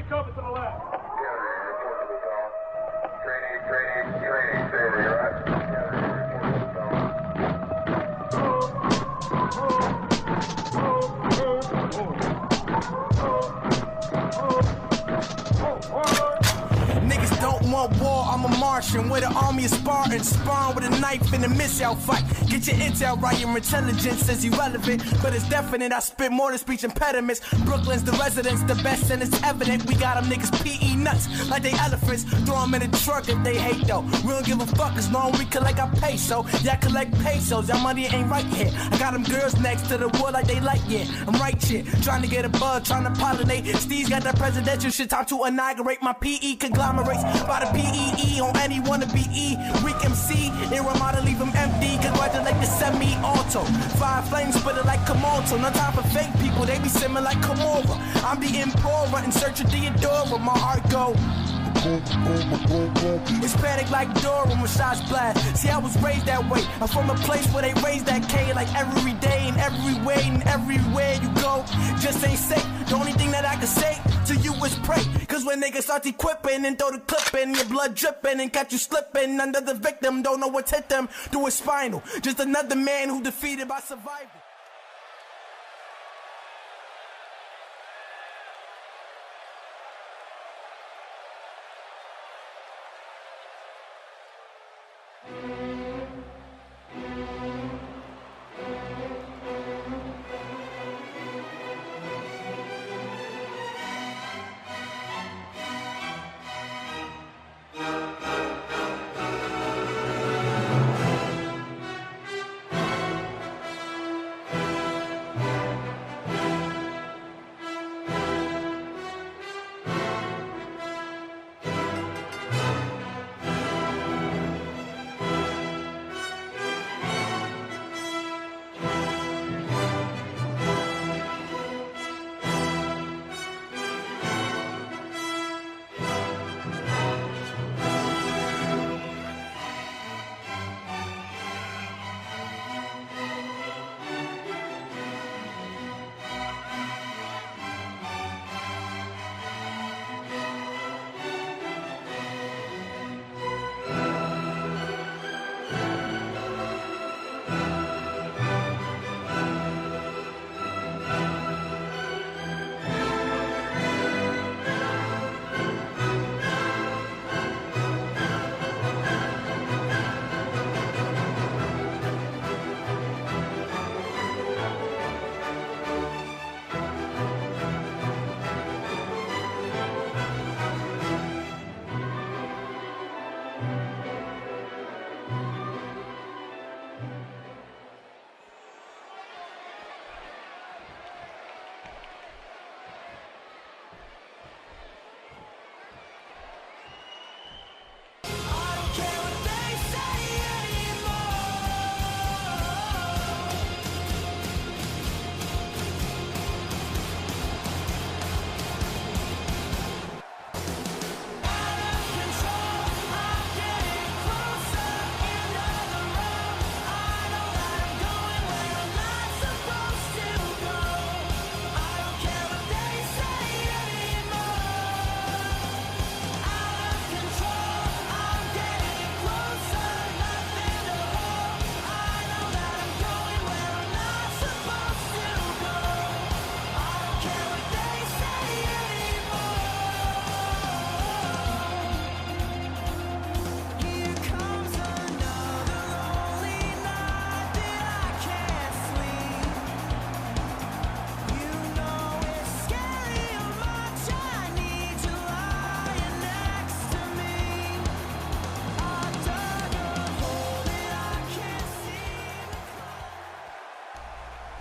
cover to the left. Training, Saber, you right? Niggas don't want war, I'm a Martian with an army of Spartans. Spawn with a knife in a missile fight. Get your intel right, your intelligence is irrelevant, but it's definite. I spit more than speech impediments. Brooklyn's the residence, the best, and it's evident. We got them niggas PE nuts like they elephants. Throw them in the truck if they hate though. We don't give a fuck as long as we collect our peso. Y'all collect pesos, y'all money ain't right here. I got them girls next to the wood like they like, yeah. I'm right shit, trying to get a bug, trying to pollinate. Steve's got that presidential shit, time to inaugurate my PE conglomerates. By the PEE on any wannabe E. Weak MC, it remind to leave them empty. Congratulate the semi-auto. Fire flames spit it like Komodo. No time for fake people, they be simming like Komora. I'm the Emperor in search of Theodora. My heart go. It's panic like Dora when shots blast. See, I was raised that way. I'm from a place where they raise that K like every day and every way and everywhere you go. Just ain't safe. The only thing that I can say to you is pray. Cause when niggas start equipping and throw the clip in, your blood dripping and catch you slipping under the victim. Don't know what's hit them through his spinal. Just another man who defeated by survival.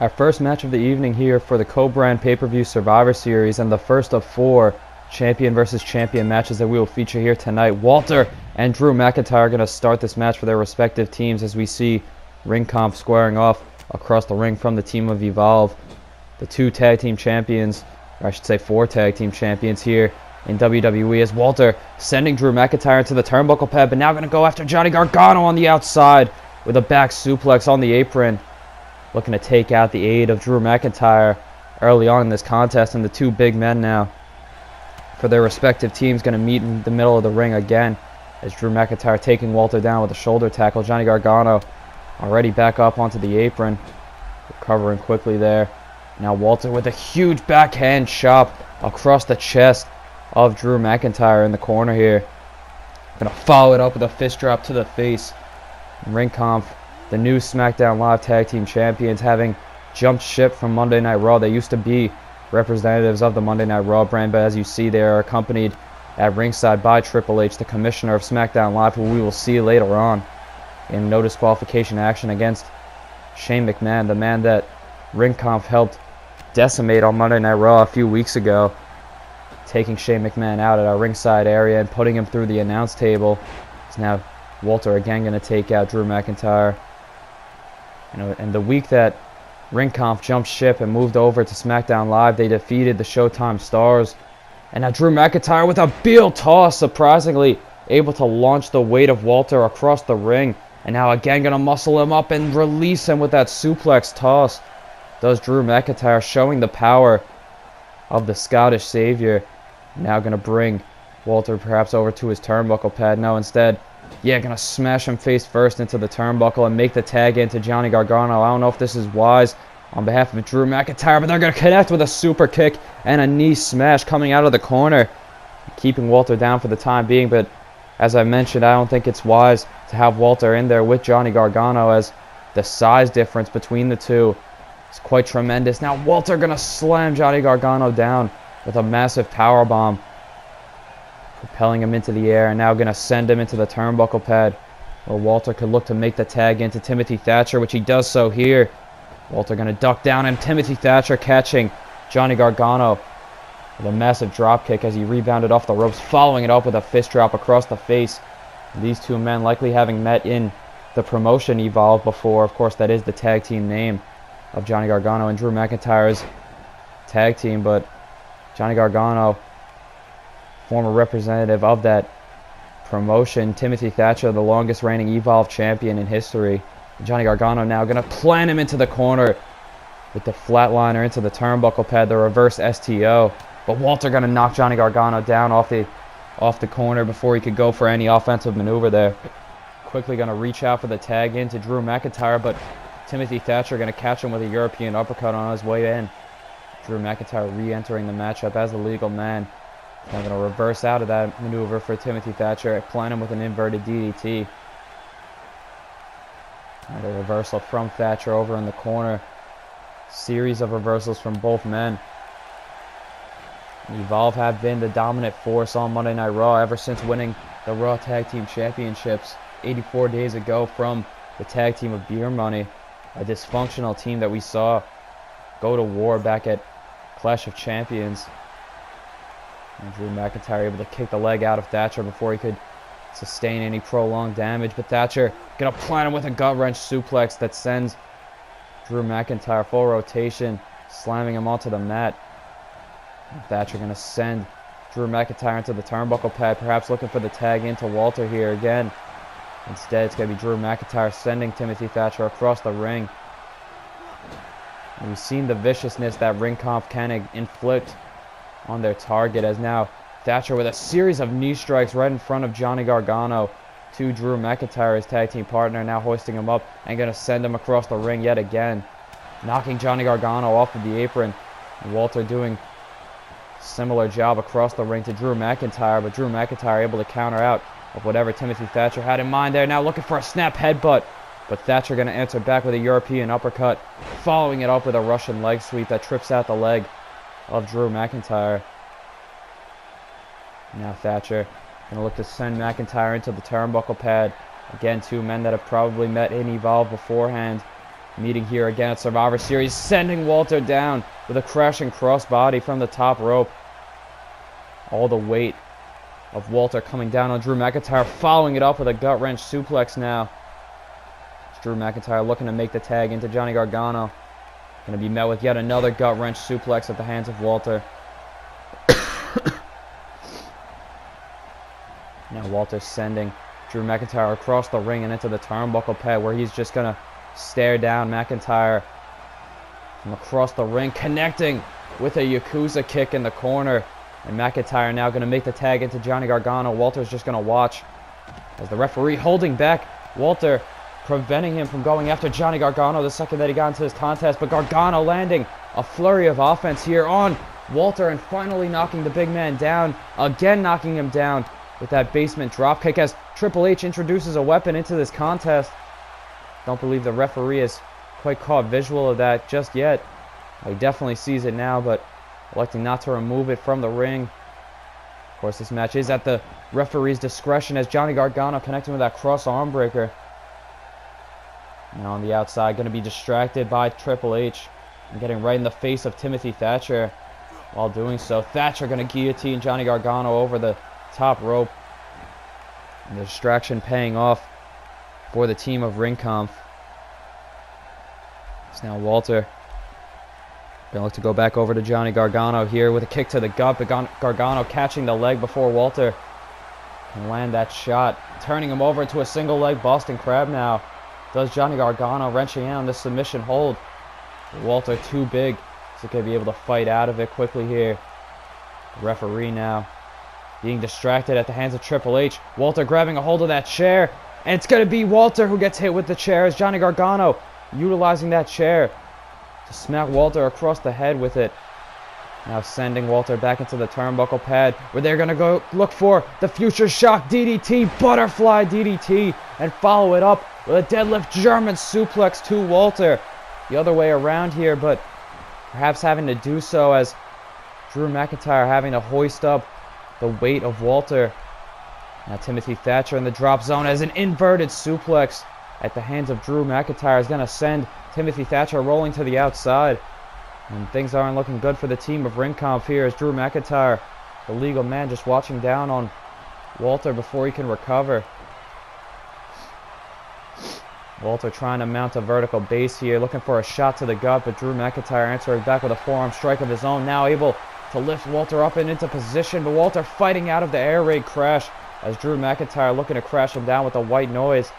Our first match of the evening here for the co-brand pay-per-view Survivor Series, and the first of 4 champion versus champion matches that we will feature here tonight. Walter and Drew McIntyre are going to start this match for their respective teams as we see Ringkampf squaring off across the ring from the team of Evolve. The 2 tag team champions, or I should say 4 tag team champions here in WWE, as Walter sending Drew McIntyre into the turnbuckle pad, but now going to go after Johnny Gargano on the outside with a back suplex on the apron. Looking to take out the aid of Drew McIntyre early on in this contest, and the 2 big men now for their respective teams going to meet in the middle of the ring again, as Drew McIntyre taking Walter down with a shoulder tackle. Johnny Gargano already back up onto the apron, recovering quickly there. Now Walter with a huge backhand chop across the chest of Drew McIntyre in the corner here. Gonna follow it up with a fist drop to the face. Ringkampf, the new SmackDown Live Tag Team Champions, having jumped ship from Monday Night Raw. They used to be representatives of the Monday Night Raw brand, but as you see, they are accompanied at ringside by Triple H, the Commissioner of SmackDown Live, who we will see later on in no disqualification action against Shane McMahon, the man that Ringkampf helped decimate on Monday Night Raw a few weeks ago, taking Shane McMahon out at our ringside area and putting him through the announce table. It's now Walter again going to take out Drew McIntyre. And the week that Ringkampf jumped ship and moved over to SmackDown Live, they defeated the Showtime Stars. And now Drew McIntyre with a Beal toss, surprisingly able to launch the weight of Walter across the ring. And now again going to muscle him up and release him with that suplex toss. Does Drew McIntyre, showing the power of the Scottish Savior. Now going to bring Walter perhaps over to his turnbuckle pad. No, instead, going to smash him face first into the turnbuckle and make the tag into Johnny Gargano. I don't know if this is wise on behalf of Drew McIntyre, but they're going to connect with a super kick and a knee smash coming out of the corner, keeping Walter down for the time being. But as I mentioned, I don't think it's wise to have Walter in there with Johnny Gargano, as the size difference between the two is quite tremendous. Now Walter going to slam Johnny Gargano down with a massive powerbomb, propelling him into the air, and now going to send him into the turnbuckle pad, where Walter could look to make the tag into Timothy Thatcher, which he does so here. Walter going to duck down, and Timothy Thatcher catching Johnny Gargano with a massive drop kick as he rebounded off the ropes, following it up with a fist drop across the face. And these two men likely having met in the promotion Evolve before. Of course, that is the tag team name of Johnny Gargano and Drew McIntyre's tag team, but Johnny Gargano, former representative of that promotion. Timothy Thatcher, the longest reigning Evolve champion in history. Johnny Gargano now going to plant him into the corner with the flatliner into the turnbuckle pad, the reverse STO. But Walter going to knock Johnny Gargano down off the corner before he could go for any offensive maneuver there. Quickly going to reach out for the tag into Drew McIntyre, but Timothy Thatcher going to catch him with a European uppercut on his way in. Drew McIntyre re-entering the matchup as the legal man. Now going to reverse out of that maneuver for Timothy Thatcher, plant him with an inverted DDT. And a reversal from Thatcher over in the corner. Series of reversals from both men. Evolve have been the dominant force on Monday Night Raw ever since winning the Raw Tag Team Championships 84 days ago from the tag team of Beer Money. A dysfunctional team that we saw go to war back at Clash of Champions. And Drew McIntyre able to kick the leg out of Thatcher before he could sustain any prolonged damage. But Thatcher gonna plant him with a gut wrench suplex that sends Drew McIntyre full rotation, slamming him onto the mat. And Thatcher gonna send Drew McIntyre into the turnbuckle pad, perhaps looking for the tag into Walter here again. Instead, it's going to be Drew McIntyre sending Timothy Thatcher across the ring. And we've seen the viciousness that Ringkampf can inflict on their target, as now Thatcher with a series of knee strikes right in front of Johnny Gargano to Drew McIntyre, his tag team partner, now hoisting him up and going to send him across the ring yet again, knocking Johnny Gargano off of the apron. And Walter doing a similar job across the ring to Drew McIntyre, but Drew McIntyre able to counter out of whatever Timothy Thatcher had in mind there. Now looking for a snap headbutt, but Thatcher going to answer back with a European uppercut, following it up with a Russian leg sweep that trips out the leg of Drew McIntyre. Now Thatcher going to look to send McIntyre into the turnbuckle pad. Again, two men that have probably met in Evolve beforehand, meeting here again at Survivor Series, sending Walter down with a crashing crossbody from the top rope. All the weight of Walter coming down on Drew McIntyre, following it up with a gut wrench suplex now. It's Drew McIntyre looking to make the tag into Johnny Gargano. Going to be met with yet another gut wrench suplex at the hands of Walter. Now Walter sending Drew McIntyre across the ring and into the turnbuckle pad, where he's just going to stare down McIntyre from across the ring, connecting with a Yakuza kick in the corner. And McIntyre now going to make the tag into Johnny Gargano. Walter's just going to watch as the referee holding back Walter, preventing him from going after Johnny Gargano the second that he got into this contest. But Gargano landing a flurry of offense here on Walter and finally knocking the big man down. Again knocking him down with that basement dropkick as Triple H introduces a weapon into this contest. Don't believe the referee has quite caught visual of that just yet. He definitely sees it now, but electing not to remove it from the ring. Of course, this match is at the referee's discretion as Johnny Gargano connecting with that cross arm breaker. Now on the outside, going to be distracted by Triple H and getting right in the face of Timothy Thatcher. While doing so, Thatcher going to guillotine Johnny Gargano over the top rope. And the distraction paying off for the team of Ringkampf. It's now Walter going to look to go back over to Johnny Gargano here with a kick to the gut, but Gargano catching the leg before Walter can land that shot, turning him over to a single leg Boston Crab now. Does Johnny Gargano wrenching in on this submission hold. Walter too big, so going to be able to fight out of it quickly here. The referee now being distracted at the hands of Triple H. Walter grabbing a hold of that chair, and it's going to be Walter who gets hit with the chair as Johnny Gargano utilizing that chair to smack Walter across the head with it. Now sending Walter back into the turnbuckle pad where they're going to go look for the future shock DDT, butterfly DDT, and follow it up with a deadlift German suplex to Walter. The other way around here, but perhaps having to do so as Drew McIntyre having to hoist up the weight of Walter. Now Timothy Thatcher in the drop zone as an inverted suplex at the hands of Drew McIntyre is going to send Timothy Thatcher rolling to the outside. And things aren't looking good for the team of Ringkampf here as Drew McIntyre, the legal man, just watching down on Walter before he can recover. Walter trying to mount a vertical base here, looking for a shot to the gut, but Drew McIntyre answering back with a forearm strike of his own, now able to lift Walter up and into position, but Walter fighting out of the air raid crash as Drew McIntyre looking to crash him down with a white noise.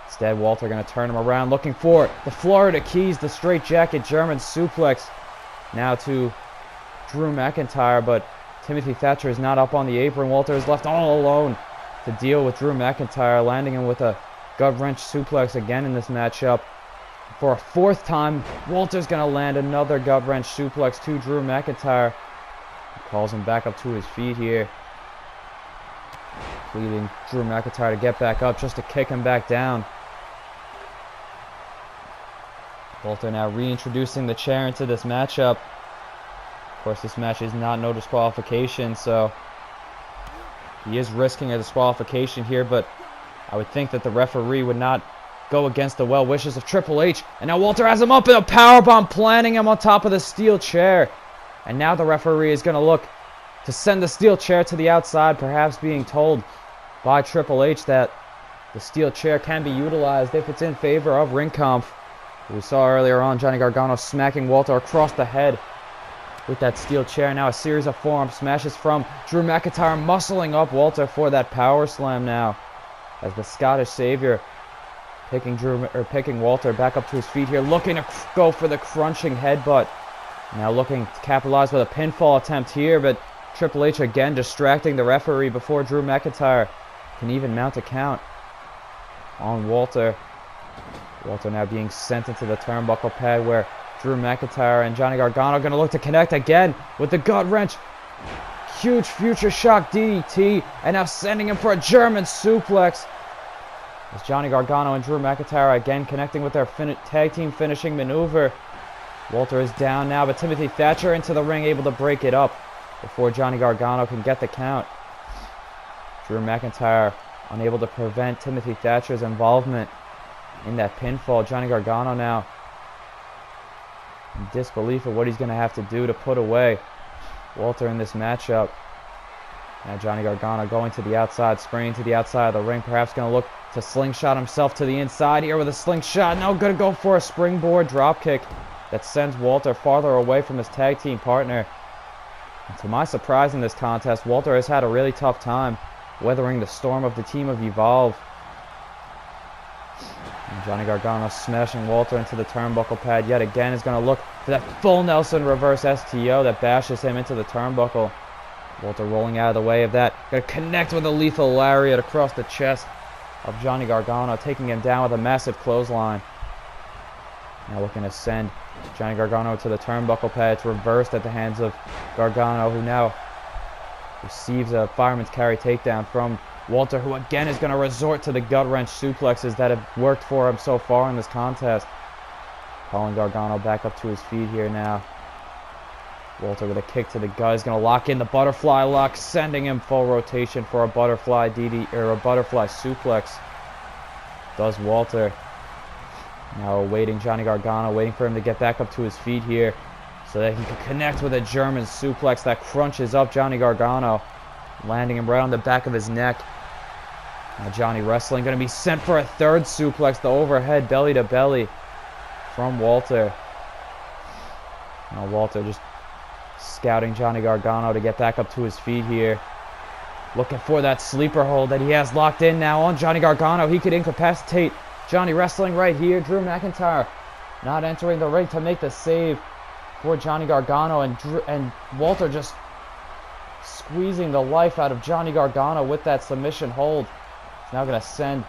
Instead, Walter going to turn him around, looking for the Florida Keys, the straight jacket German suplex. Now to Drew McIntyre, but Timothy Thatcher is not up on the apron. Walter is left all alone to deal with Drew McIntyre, landing him with a gut-wrench suplex again in this matchup. For a fourth time, Walter's going to land another gut-wrench suplex to Drew McIntyre. He calls him back up to his feet here, leading Drew McIntyre to get back up just to kick him back down. Walter now reintroducing the chair into this matchup. Of course, this match is not no disqualification, so he is risking a disqualification here, but I would think that the referee would not go against the well wishes of Triple H. And now Walter has him up in a powerbomb, planting him on top of the steel chair. And now the referee is going to look to send the steel chair to the outside, perhaps being told by Triple H that the steel chair can be utilized if it's in favor of Ringkampf. We saw earlier on Johnny Gargano smacking Walter across the head with that steel chair. Now a series of forearm smashes from Drew McIntyre, muscling up Walter for that power slam now, as the Scottish Savior picking Walter back up to his feet here, looking to go for the crunching headbutt. Now looking to capitalize with a pinfall attempt here, but Triple H again distracting the referee before Drew McIntyre can even mount a count on Walter. Walter now being sent into the turnbuckle pad where Drew McIntyre and Johnny Gargano are going to look to connect again with the gut wrench. Huge future shock DDT, and now sending him for a German suplex. As Johnny Gargano and Drew McIntyre again connecting with their tag team finishing maneuver. Walter is down now, but Timothy Thatcher into the ring, able to break it up before Johnny Gargano can get the count. Drew McIntyre unable to prevent Timothy Thatcher's involvement in that pinfall. Johnny Gargano now in disbelief of what he's going to have to do to put away Walter in this matchup. Now Johnny Gargano going to the outside, spraying to the outside of the ring, perhaps going to look to slingshot himself to the inside here with a slingshot. Now going to go for a springboard dropkick that sends Walter farther away from his tag team partner. And to my surprise in this contest, Walter has had a really tough time weathering the storm of the team of Evolve. And Johnny Gargano smashing Walter into the turnbuckle pad yet again, is going to look for that full Nelson reverse STO that bashes him into the turnbuckle. Walter rolling out of the way of that. Gonna connect with a lethal lariat across the chest of Johnny Gargano, taking him down with a massive clothesline. Now looking to send Johnny Gargano to the turnbuckle pad. It's reversed at the hands of Gargano, who now receives a fireman's carry takedown from Walter, who again is going to resort to the gut-wrench suplexes that have worked for him so far in this contest. Calling Gargano back up to his feet here now. Walter with a kick to the gut. He's going to lock in the butterfly lock, sending him full rotation for a butterfly or a butterfly suplex. Does Walter. Now awaiting Johnny Gargano, waiting for him to get back up to his feet here so that he can connect with a German suplex that crunches up Johnny Gargano, landing him right on the back of his neck. Now Johnny wrestling, going to be sent for a third suplex, the overhead belly to belly from Walter. Now Walter just scouting Johnny Gargano to get back up to his feet here. Looking for that sleeper hold that he has locked in now on Johnny Gargano. He could incapacitate Johnny wrestling right here. Drew McIntyre not entering the ring to make the save for Johnny Gargano, and Walter just squeezing the life out of Johnny Gargano with that submission hold. He's now going to send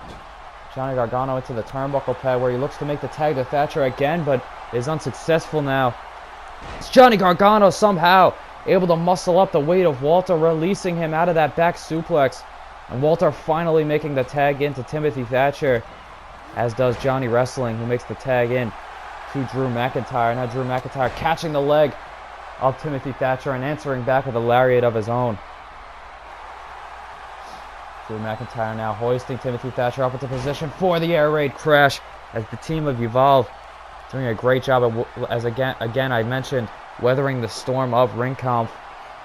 Johnny Gargano into the turnbuckle pad, where he looks to make the tag to Thatcher again, but is unsuccessful now. It's Johnny Gargano somehow able to muscle up the weight of Walter, releasing him out of that back suplex. And Walter finally making the tag into Timothy Thatcher, as does Johnny Wrestling, who makes the tag in to Drew McIntyre. Now Drew McIntyre catching the leg of Timothy Thatcher and answering back with a lariat of his own. Drew McIntyre now hoisting Timothy Thatcher up into position for the air raid crash, as the team of Evolve doing a great job of, as again I mentioned, weathering the storm of Ringkampf.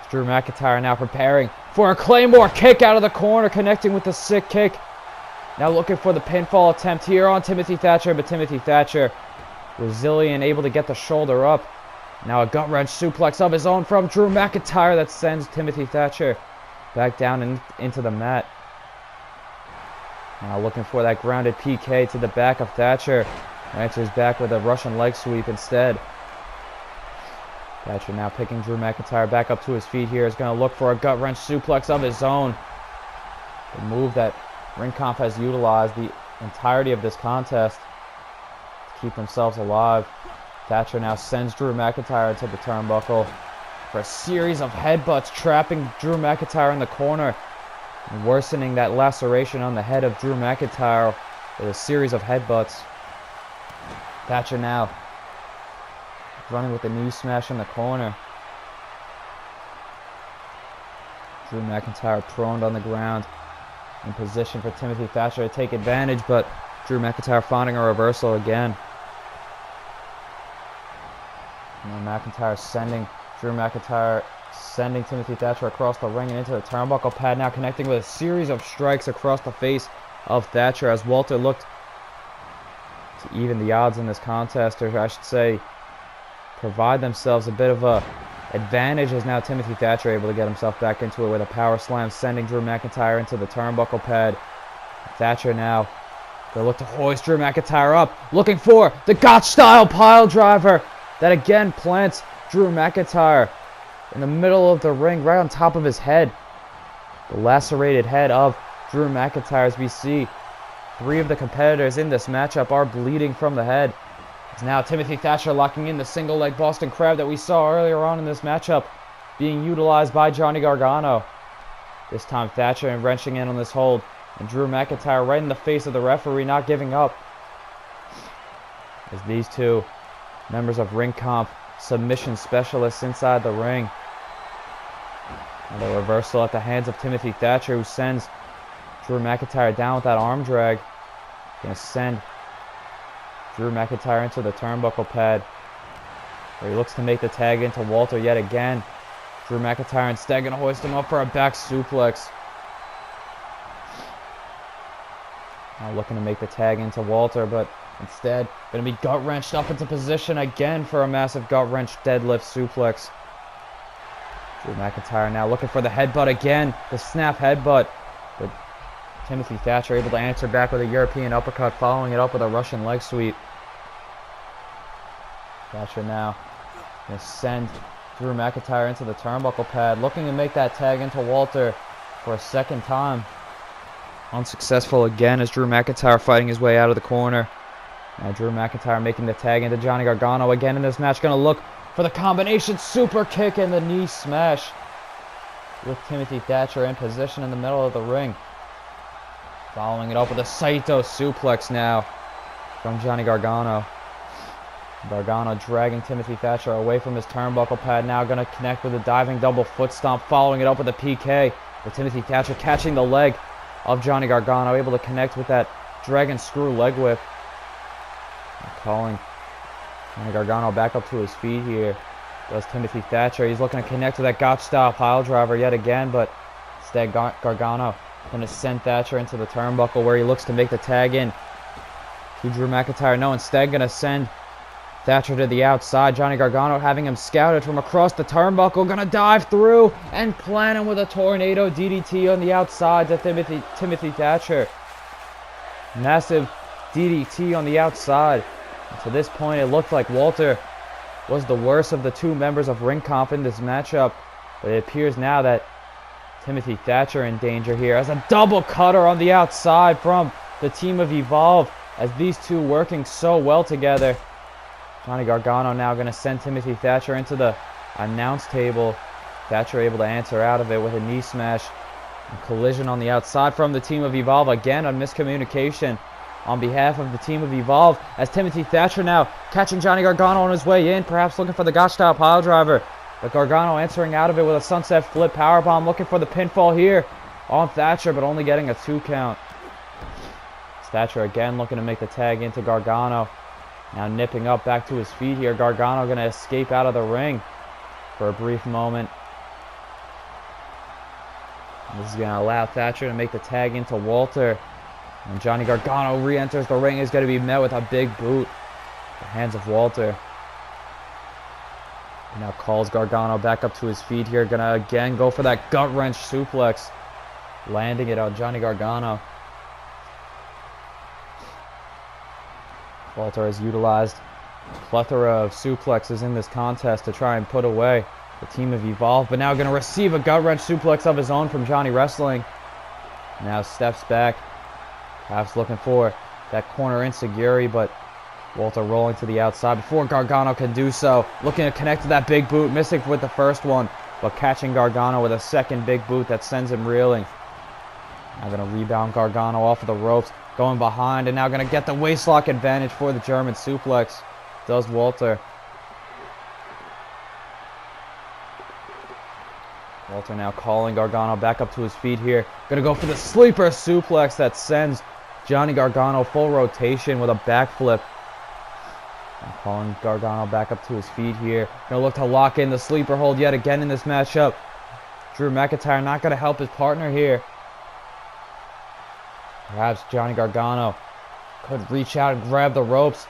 Drew McIntyre now preparing for a Claymore kick out of the corner, connecting with the sick kick. Now looking for the pinfall attempt here on Timothy Thatcher, but Timothy Thatcher resilient, able to get the shoulder up. Now a gut-wrench suplex of his own from Drew McIntyre that sends Timothy Thatcher back down and into the mat. Now looking for that grounded PK to the back of Thatcher. Answers back with a Russian leg sweep instead. Thatcher now picking Drew McIntyre back up to his feet here. Is going to look for a gut-wrench suplex of his own. The move that Ringkampf has utilized the entirety of this contest to keep themselves alive. Thatcher now sends Drew McIntyre into the turnbuckle for a series of headbutts, trapping Drew McIntyre in the corner and worsening that laceration on the head of Drew McIntyre with a series of headbutts. Thatcher now running with the knee smash in the corner. Drew McIntyre prone on the ground, in position for Timothy Thatcher to take advantage, but Drew McIntyre finding a reversal again. And Drew McIntyre sending Timothy Thatcher across the ring and into the turnbuckle pad, now connecting with a series of strikes across the face of Thatcher, as Walter looked to even the odds in this contest, or I should say provide themselves a bit of a advantage, as now Timothy Thatcher able to get himself back into it with a power slam, sending Drew McIntyre into the turnbuckle pad. Thatcher now going to look to hoist Drew McIntyre up, looking for the Gotch-style pile driver that again plants Drew McIntyre in the middle of the ring, right on top of his head. The lacerated head of Drew McIntyre, as we see three of the competitors in this matchup are bleeding from the head. It's now Timothy Thatcher locking in the single leg Boston Crab that we saw earlier on in this matchup, being utilized by Johnny Gargano. This time Thatcher and wrenching in on this hold, and Drew McIntyre right in the face of the referee, not giving up. As these two members of Ringkampf, submission specialists inside the ring. And a reversal at the hands of Timothy Thatcher, who sends Drew McIntyre down with that arm drag. Going to send Drew McIntyre into the turnbuckle pad, where he looks to make the tag into Walter yet again. Drew McIntyre instead going to hoist him up for a back suplex. Now looking to make the tag into Walter, but instead going to be gut-wrenched up into position again for a massive gut-wrench deadlift suplex. Drew McIntyre now looking for the headbutt again, the snap headbutt, but Timothy Thatcher able to answer back with a European uppercut, following it up with a Russian leg sweep. Thatcher now going to send Drew McIntyre into the turnbuckle pad, looking to make that tag into Walter for a second time. Unsuccessful again as Drew McIntyre fighting his way out of the corner. Now Drew McIntyre making the tag into Johnny Gargano again in this match. Going to look for the combination super kick and the knee smash with Timothy Thatcher in position in the middle of the ring. Following it up with a Saito suplex now from Johnny Gargano. Gargano dragging Timothy Thatcher away from his turnbuckle pad. Now going to connect with a diving double foot stomp. Following it up with a PK. With Timothy Thatcher catching the leg of Johnny Gargano. Able to connect with that dragon screw leg whip. Calling Johnny Gargano back up to his feet here. Does Timothy Thatcher. He's looking to connect with that gotch style pile driver yet again. But instead Gargano going to send Thatcher into the turnbuckle where he looks to make the tag in to Drew McIntyre. No, instead going to send Thatcher to the outside. Johnny Gargano having him scouted from across the turnbuckle. Gonna dive through and plant him with a tornado DDT on the outside to Timothy Thatcher. Massive DDT on the outside. And to this point, it looked like Walter was the worst of the two members of Ringkampf in this matchup. But it appears now that Timothy Thatcher in danger here as a double cutter on the outside from the team of Evolve as these two working so well together. Johnny Gargano now going to send Timothy Thatcher into the announce table. Thatcher able to answer out of it with a knee smash. And collision on the outside from the team of Evolve. Again, on miscommunication on behalf of the team of Evolve. As Timothy Thatcher now catching Johnny Gargano on his way in. Perhaps looking for the gotch style pile driver. But Gargano answering out of it with a sunset flip powerbomb. Looking for the pinfall here on Thatcher, but only getting a 2 count. Thatcher again looking to make the tag into Gargano. Now nipping up back to his feet here. Gargano going to escape out of the ring for a brief moment. And this is going to allow Thatcher to make the tag into Walter. And Johnny Gargano re-enters the ring. Is going to be met with a big boot at the hands of Walter. He now calls Gargano back up to his feet here. Going to again go for that gut wrench suplex. Landing it on Johnny Gargano. Walter has utilized a plethora of suplexes in this contest to try and put away the team of Evolve, but now going to receive a gut wrench suplex of his own from Johnny Wrestling. Now steps back, perhaps looking for that corner enziguri, but Walter rolling to the outside before Gargano can do so. Looking to connect to that big boot, missing with the first one, but catching Gargano with a second big boot that sends him reeling. Now going to rebound Gargano off of the ropes. Going behind and now going to get the waistlock advantage for the German suplex. Does Walter. Walter now calling Gargano back up to his feet here. Going to go for the sleeper suplex that sends Johnny Gargano full rotation with a backflip. And calling Gargano back up to his feet here. Going to look to lock in the sleeper hold yet again in this matchup. Drew McIntyre not going to help his partner here. Perhaps Johnny Gargano could reach out and grab the ropes.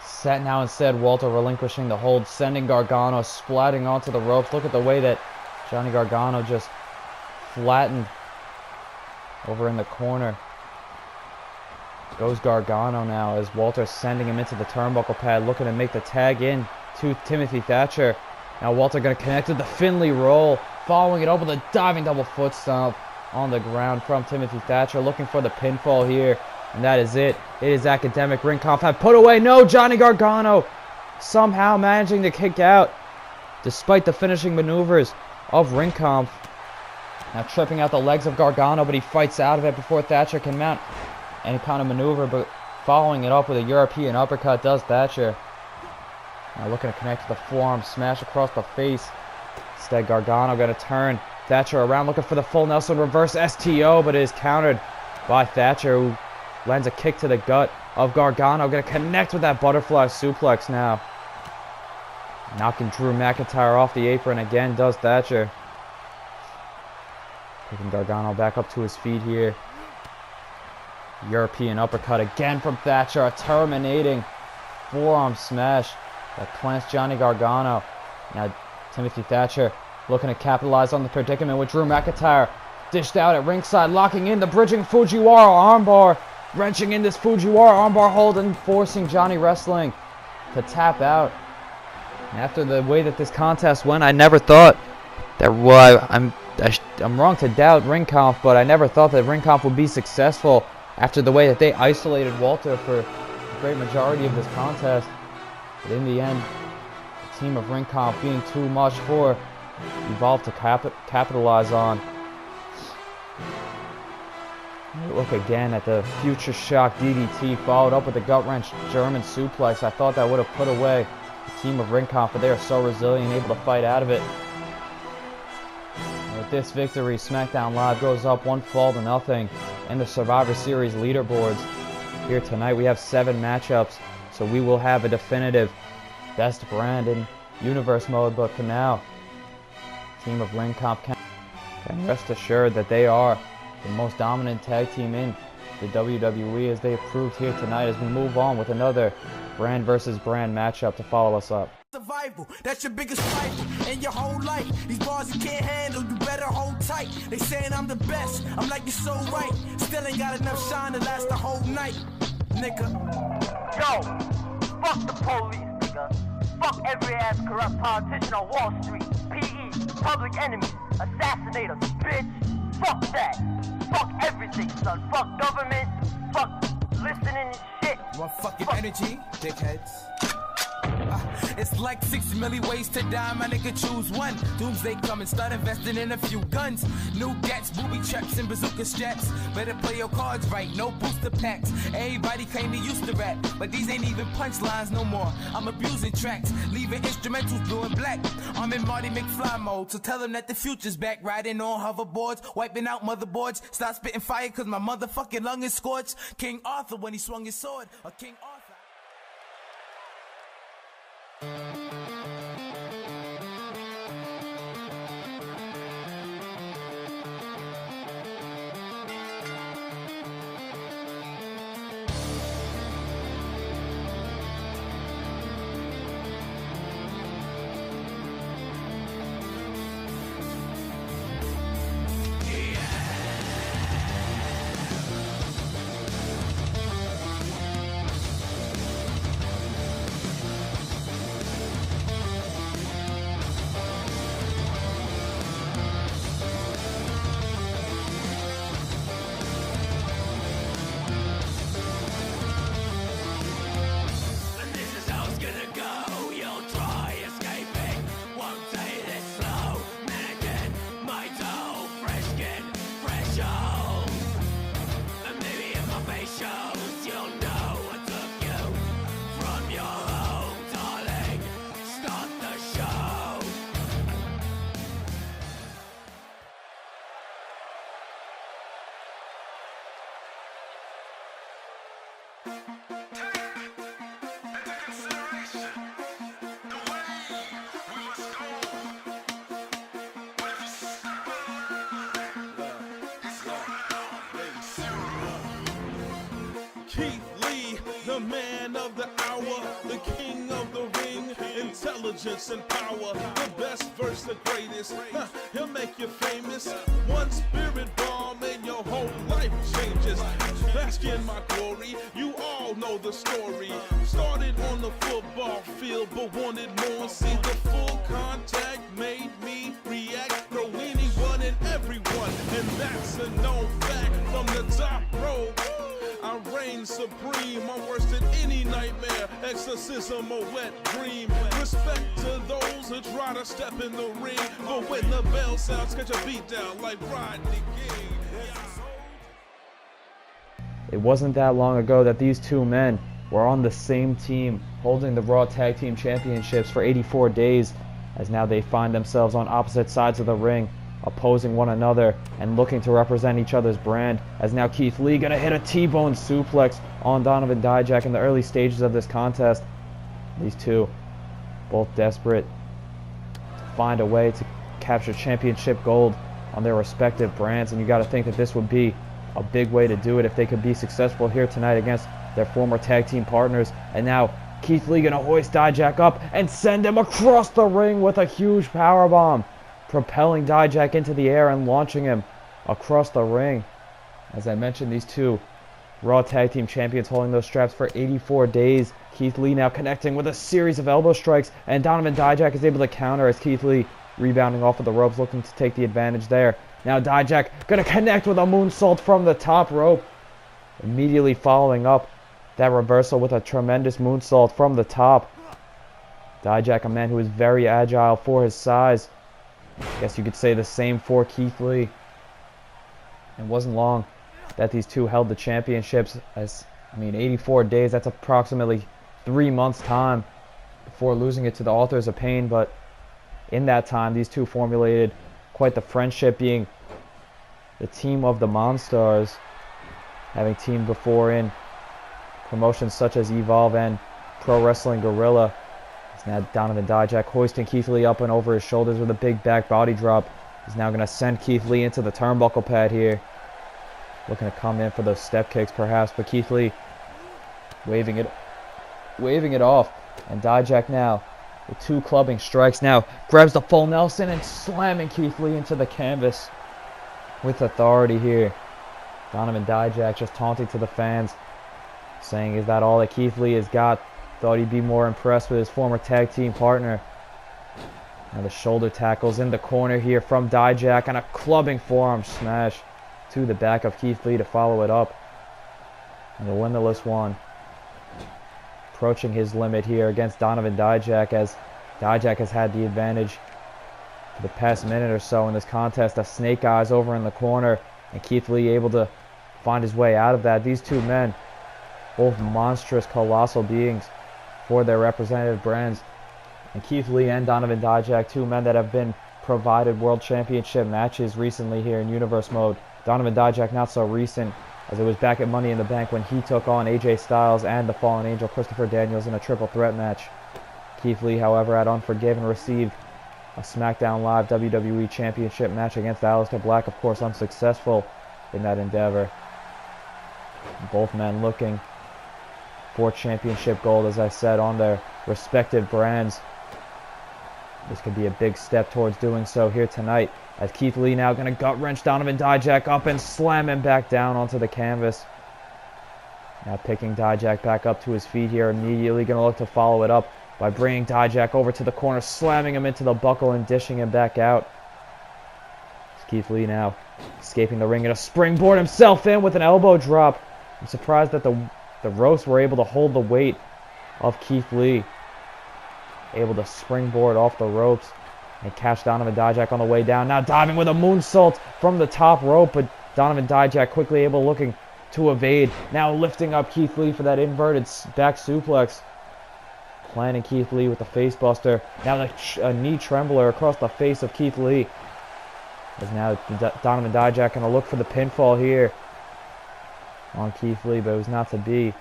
Set now instead, Walter relinquishing the hold, sending Gargano splatting onto the ropes. Look at the way that Johnny Gargano just flattened over in the corner. Goes Gargano now as Walter sending him into the turnbuckle pad, looking to make the tag in to Timothy Thatcher. Now Walter going to connect with the Finley roll, following it up with a diving double foot stomp on the ground from Timothy Thatcher, looking for the pinfall here, and that is it. It is Academic Ringkampf have put away. No, Johnny Gargano somehow managing to kick out despite the finishing maneuvers of Ringkampf. Now tripping out the legs of Gargano, but he fights out of it before Thatcher can mount any kind of maneuver, but following it up with a European uppercut does Thatcher. Now looking to connect to the forearm smash across the face. Instead, Gargano going to turn Thatcher around, looking for the full Nelson reverse STO, but it is countered by Thatcher, who lands a kick to the gut of Gargano. Going to connect with that butterfly suplex now. Knocking Drew McIntyre off the apron again does Thatcher. Taking Gargano back up to his feet here. European uppercut again from Thatcher. A terminating forearm smash that plants Johnny Gargano. Now Timothy Thatcher looking to capitalize on the predicament with Drew McIntyre. Dished out at ringside, locking in the bridging Fujiwara armbar. Wrenching in this Fujiwara armbar hold and forcing Johnny Wrestling to tap out. And after the way that this contest went, I never thought that, well, I'm wrong to doubt Ringkampf, but I never thought that Ringkampf would be successful after the way that they isolated Walter for the great majority of this contest. But in the end, the team of Ringkampf, being too much for Evolve to capitalize on. Look again at the Future Shock DDT, followed up with the gut wrench German suplex. I thought that would have put away the team of Ringkampf, but they are so resilient, able to fight out of it. And with this victory, SmackDown Live goes up 1-0 in the Survivor Series leaderboards. Here tonight we have 7 matchups, so we will have a definitive best brand in universe mode. But for now, the team of Ringkampf can rest assured that they are the most dominant tag team in the WWE, as they have proved here tonight, as we move on with another brand versus brand matchup to follow us up. Survival, that's your biggest fight in your whole life. These bars you can't handle, you better hold tight. They saying I'm the best, I'm like, you're so right. Still ain't got enough shine to last the whole night, nigga. Yo, fuck the police, nigga. Fuck every ass corrupt politician on Wall Street. PE, public enemy, assassinators, bitch. Fuck that. Fuck everything, son. Fuck government. Fuck listening and shit. What fucking energy, dickheads? It's like 6 million ways to die, my nigga, choose one. Doomsday come and start investing in a few guns. New gats, booby traps, and bazooka straps. Better play your cards right, no booster packs. Everybody claim they used to rap, but these ain't even punchlines no more. I'm abusing tracks, leaving instrumentals blue and black. I'm in Marty McFly mode, so tell them that the future's back. Riding on hoverboards, wiping out motherboards. Stop spitting fire cause my motherfucking lung is scorched. King Arthur when he swung his sword, or King Arthur. The man of the hour, the king of the ring, intelligence and power, the best versus the greatest, he'll make you famous. One spirit bomb and your whole life changes. Bask in my glory, you all know the story. Started on the football field but wanted more. See, the full contact made me react, throw anyone and everyone, and that's a known fact. From the top rope, I reign supreme, I'm worse than any nightmare, exorcism a wet dream. Respect to those who try to step in the ring, but when the bell sounds, catch a beat down like Roderick. It wasn't that long ago that these two men were on the same team, holding the Raw Tag Team Championships for 84 days, as now they find themselves on opposite sides of the ring, opposing one another and looking to represent each other's brand, as now Keith Lee gonna hit a T-bone suplex on Donovan Dijak in the early stages of this contest. These two both desperate to find a way to capture championship gold on their respective brands, and you got to think that this would be a big way to do it if they could be successful here tonight against their former tag team partners. And now Keith Lee gonna hoist Dijak up and send him across the ring with a huge powerbomb, propelling Dijak into the air and launching him across the ring. As I mentioned, these two Raw Tag Team Champions holding those straps for 84 days. Keith Lee now connecting with a series of elbow strikes, and Donovan Dijak is able to counter as Keith Lee rebounding off of the ropes, looking to take the advantage there. Now Dijak going to connect with a moonsault from the top rope, immediately following up that reversal with a tremendous moonsault from the top. Dijak, a man who is very agile for his size. I guess you could say the same for Keith Lee. It wasn't long that these two held the championships. 84 days, that's approximately 3 months' time before losing it to the Authors of Pain. But in that time, these two formulated quite the friendship, being the team of the Monstars, having teamed before in promotions such as Evolve and Pro Wrestling Guerrilla. It's now Donovan Dijak hoisting Keith Lee up and over his shoulders with a big back body drop. He's now going to send Keith Lee into the turnbuckle pad here. Looking to come in for those step kicks perhaps, but Keith Lee waving it off. And Dijak now with 2 clubbing strikes now grabs the full Nelson and slamming Keith Lee into the canvas with authority here. Donovan Dijak just taunting to the fans, saying, is that all that Keith Lee has got? Thought he'd be more impressed with his former tag team partner. Now the shoulder tackles in the corner here from Dijak, and a clubbing forearm smash to the back of Keith Lee to follow it up. And the Limitless One approaching his limit here against Donovan Dijak, as Dijak has had the advantage for the past minute or so in this contest. A Snake Eyes over in the corner, and Keith Lee able to find his way out of that. These two men, both monstrous, colossal beings for their representative brands. And Keith Lee and Donovan Dijak, two men that have been provided World Championship matches recently here in Universe Mode. Donovan Dijak not so recent, as it was back at Money in the Bank when he took on AJ Styles and the Fallen Angel Christopher Daniels in a triple threat match. Keith Lee, however, at Unforgiven received a SmackDown Live WWE Championship match against Aleister Black, of course unsuccessful in that endeavor. Both men looking for championship gold, as I said, on their respective brands. This could be a big step towards doing so here tonight, as Keith Lee now going to gut wrench Donovan Dijak up and slam him back down onto the canvas. Now picking Dijak back up to his feet here, immediately going to look to follow it up by bringing Dijak over to the corner, slamming him into the buckle and dishing him back out. Keith Lee now escaping the ring and a springboard himself in with an elbow drop. I'm surprised that the ropes were able to hold the weight of Keith Lee. Able to springboard off the ropes and catch Donovan Dijak on the way down. Now diving with a moonsault from the top rope, but Donovan Dijak quickly looking to evade. Now lifting up Keith Lee for that inverted back suplex. Planting Keith Lee with the face buster. Now a knee trembler across the face of Keith Lee. As now Donovan Dijak going to look for the pinfall here on Keith Lee, but it was not to be.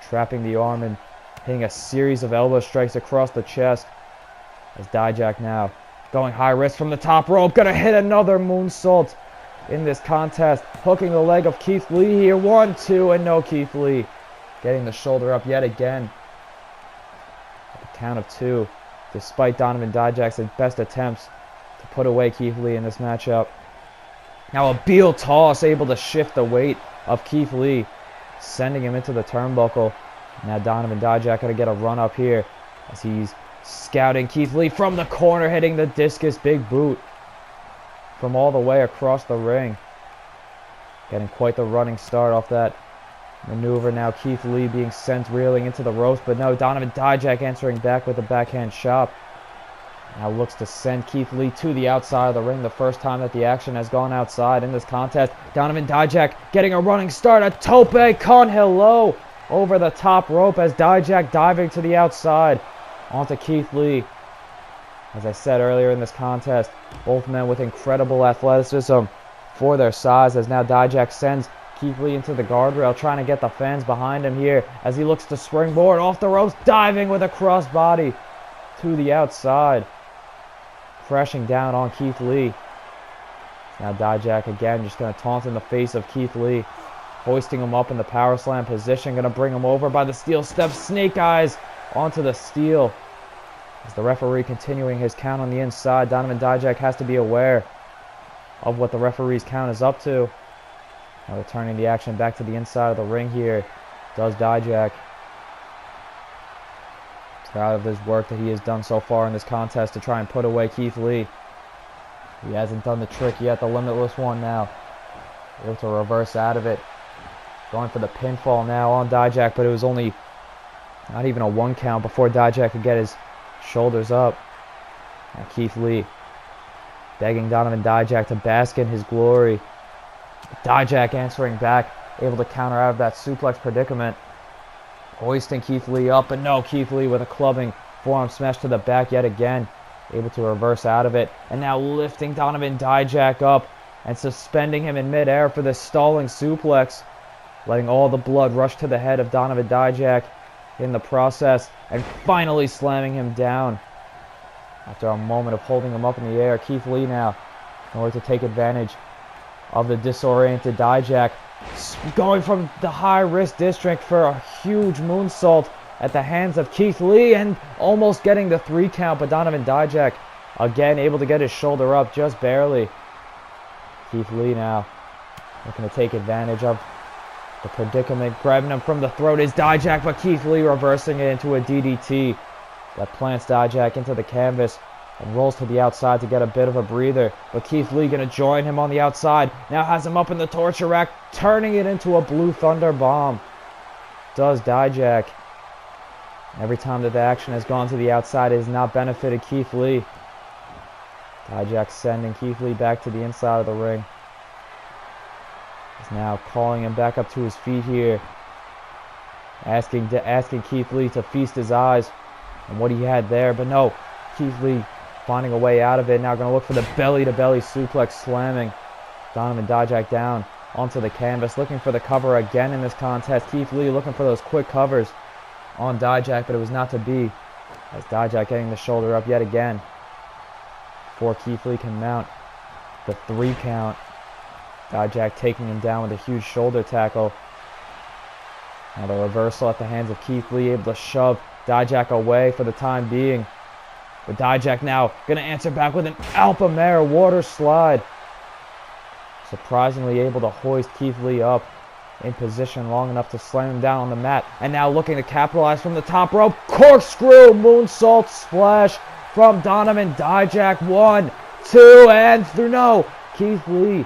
Trapping the arm and hitting a series of elbow strikes across the chest. As Dijak now going high risk from the top rope. Going to hit another moonsault in this contest. Hooking the leg of Keith Lee here. 1, 2, and no Keith Lee. Getting the shoulder up yet again. At the count of 2. Despite Donovan Dijak's best attempts to put away Keith Lee in this matchup. Now a Beal toss able to shift the weight of Keith Lee, sending him into the turnbuckle. Now Donovan Dijak going to get a run up here as he's scouting Keith Lee from the corner, hitting the discus big boot from all the way across the ring. Getting quite the running start off that maneuver. Now Keith Lee being sent reeling into the ropes, but no, Donovan Dijak answering back with a backhand chop. Now looks to send Keith Lee to the outside of the ring, the first time that the action has gone outside in this contest. Donovan Dijak getting a running start, a tope con hilo over the top rope as Dijak diving to the outside onto Keith Lee. As I said earlier in this contest, both men with incredible athleticism for their size, as now Dijak sends Keith Lee into the guardrail, trying to get the fans behind him here as he looks to springboard off the ropes, diving with a crossbody to the outside, crashing down on Keith Lee. Now Dijak again just going to taunt in the face of Keith Lee, hoisting him up in the power slam position, going to bring him over by the steel steps, Snake Eyes onto the steel. As the referee continuing his count on the inside, Donovan Dijak has to be aware of what the referee's count is up to. Now returning the action back to the inside of the ring here does Dijak. Proud of his work that he has done so far in this contest to try and put away Keith Lee. He hasn't done the trick yet, the limitless one now. Able to reverse out of it. Going for the pinfall now on Dijak, but it was only not even a 1 count before Dijak could get his shoulders up. Now Keith Lee begging Donovan Dijak to bask in his glory. Dijak answering back, able to counter out of that suplex predicament. Hoisting Keith Lee up, but no, Keith Lee with a clubbing forearm smash to the back yet again. Able to reverse out of it. And now lifting Donovan Dijak up and suspending him in midair for this stalling suplex. Letting all the blood rush to the head of Donovan Dijak in the process. And finally slamming him down. After a moment of holding him up in the air, Keith Lee now, in order to take advantage of the disoriented Dijak, going from the high-risk district for a huge moonsault at the hands of Keith Lee and almost getting the 3 count, but Donovan Dijak again able to get his shoulder up just barely. Keith Lee now looking to take advantage of the predicament, grabbing him from the throat is Dijak, but Keith Lee reversing it into a DDT that plants Dijak into the canvas and rolls to the outside to get a bit of a breather. But Keith Lee going to join him on the outside. Now has him up in the torture rack, turning it into a Blue Thunder bomb. Does Dijak. Every time that the action has gone to the outside, it has not benefited Keith Lee. Dijak sending Keith Lee back to the inside of the ring. He's now calling him back up to his feet here. Asking Keith Lee to feast his eyes on what he had there. But no, Keith Lee finding a way out of it. Now going to look for the belly-to-belly suplex, slamming Donovan Dijak down onto the canvas. Looking for the cover again in this contest. Keith Lee looking for those quick covers on Dijak, but it was not to be. As Dijak getting the shoulder up yet again. Before Keith Lee can mount the 3 count. Dijak taking him down with a huge shoulder tackle. Now the reversal at the hands of Keith Lee, able to shove Dijak away for the time being. But Dijak now going to answer back with an Alpha Mare water slide. Surprisingly able to hoist Keith Lee up in position long enough to slam him down on the mat. And now looking to capitalize from the top rope. Corkscrew moonsault splash from Donovan Dijak. 1, 2, and through. No, Keith Lee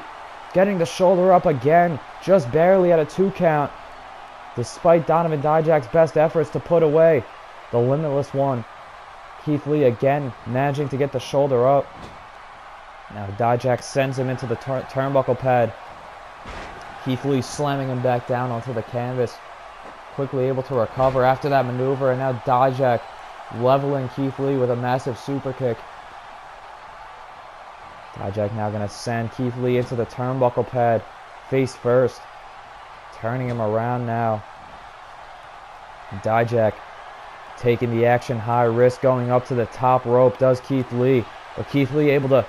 getting the shoulder up again. Just barely at a 2 count. Despite Donovan Dijak's best efforts to put away the limitless one. Keith Lee again managing to get the shoulder up. Now Dijak sends him into the turnbuckle pad. Keith Lee slamming him back down onto the canvas. Quickly able to recover after that maneuver. And now Dijak leveling Keith Lee with a massive super kick. Dijak now going to send Keith Lee into the turnbuckle pad face first. Turning him around now. Dijak taking the action, high risk, going up to the top rope, does Keith Lee. But Keith Lee able to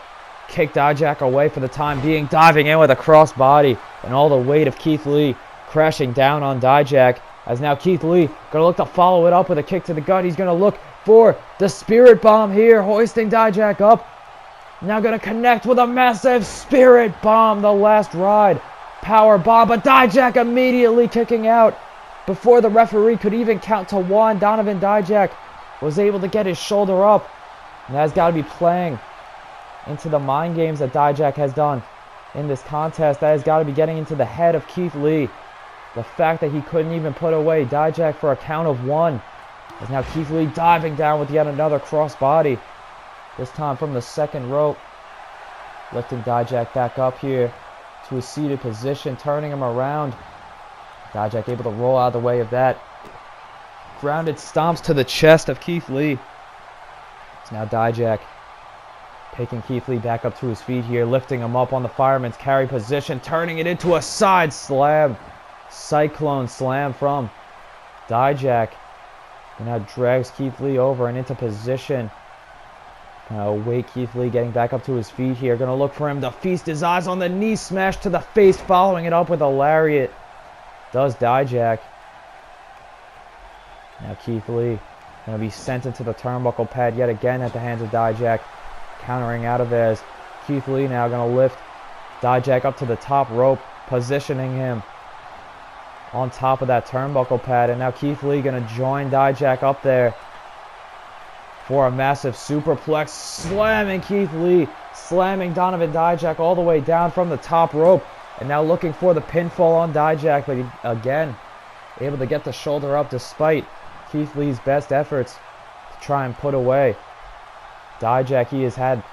kick Dijak away for the time being, diving in with a crossbody, and all the weight of Keith Lee crashing down on Dijak, as now Keith Lee going to look to follow it up with a kick to the gut. He's going to look for the Spirit Bomb here, hoisting Dijak up. Now going to connect with a massive Spirit Bomb, the last ride. Power bomb, but Dijak immediately kicking out. Before the referee could even count to 1, Donovan Dijak was able to get his shoulder up. And that's got to be playing into the mind games that Dijak has done in this contest. That has got to be getting into the head of Keith Lee. The fact that he couldn't even put away Dijak for a count of 1. As now Keith Lee diving down with yet another crossbody. This time from the second rope. Lifting Dijak back up here to a seated position, turning him around. Dijak able to roll out of the way of that. Grounded stomps to the chest of Keith Lee. It's now Dijak taking Keith Lee back up to his feet here, lifting him up on the fireman's carry position, turning it into a side slam. Cyclone slam from Dijak. And now drags Keith Lee over and into position. Wait, Keith Lee getting back up to his feet here. Going to look for him to feast his eyes on the knee smash to the face, following it up with a lariat. Does Dijak. Now Keith Lee going to be sent into the turnbuckle pad yet again at the hands of Dijak. Countering out of there as Keith Lee now going to lift Dijak up to the top rope, positioning him on top of that turnbuckle pad. And now Keith Lee going to join Dijak up there. for a massive superplex, slamming Keith Lee, slamming Donovan Dijak all the way down from the top rope, and now looking for the pinfall on Dijak, but again, able to get the shoulder up despite Keith Lee's best efforts to try and put away Dijak. He has had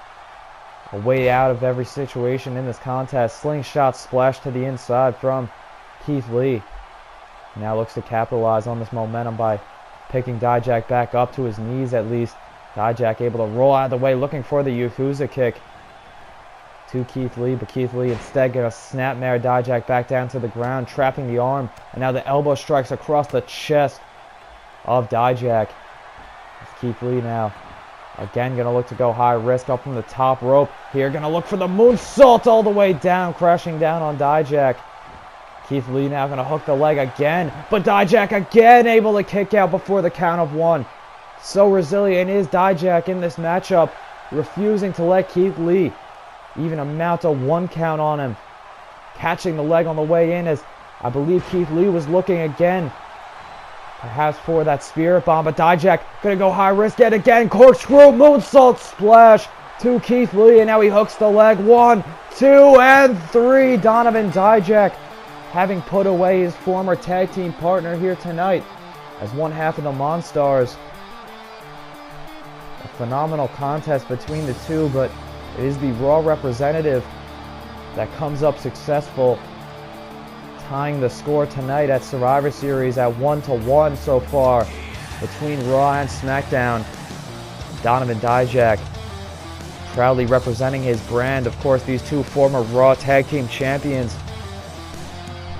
a way out of every situation in this contest. Slingshot splash to the inside from Keith Lee. Now looks to capitalize on this momentum by picking Dijak back up to his knees at least. Dijak able to roll out of the way, looking for the Yakuza kick to Keith Lee, but Keith Lee instead going to snapmare Dijak back down to the ground, trapping the arm, and now the elbow strikes across the chest of Dijak. Keith Lee now again going to look to go high risk up from the top rope. Here going to look for the moonsault all the way down, crashing down on Dijak. Keith Lee now going to hook the leg again, but Dijak again able to kick out before the count of one. So resilient is Dijak in this matchup, refusing to let Keith Lee even amount a 1 count on him. Catching the leg on the way in, as I believe Keith Lee was looking again, perhaps for that spirit bomb, but Dijak going to go high risk yet again. Corkscrew moonsault splash to Keith Lee, and now he hooks the leg. 1, 2, and 3. Donovan Dijak having put away his former tag team partner here tonight as one half of the Monstars. A phenomenal contest between the two, but it is the Raw representative that comes up successful, tying the score tonight at Survivor Series at 1-1 so far between Raw and SmackDown. Donovan Dijak proudly representing his brand. Of course, these two former Raw Tag Team Champions.